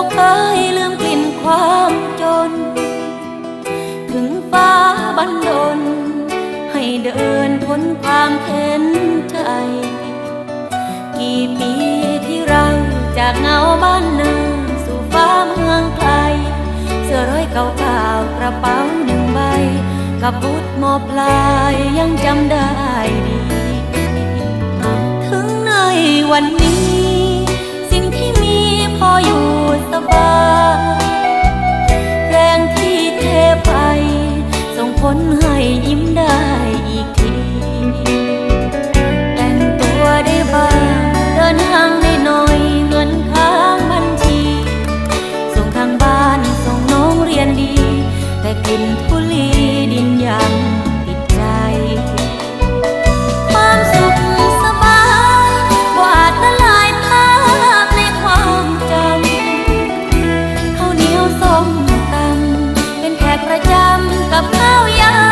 บ่เคยลืมกลิ่นความจนถึงฟ้าบันดลให้เดินทนความเข็นใจกี่ปีที่เราจากเงาบ้านนาสู่ฟ้าเมืองไกลเสื้อร้อยเก่าๆกระเป๋าหนึ่งใบกับบุตรมอปลายยังจำได้ดีถึงในวันนี้สิ่งที่มีพออยู่สบายแรงที่เทไปส่งผลให้ยิ้มได้อีกทีแต่งตัวได้บ้างเดินทางได้หน่อยเงินค้างบัญชีส่งทางบ้านส่งน้องเรียนดีแต่กลิ่นทุลีดินยังติดใจความสุขสบายกว่าดละลายภาพในความจำข้าวเหนียวส้มตำเป็นแขกประจำ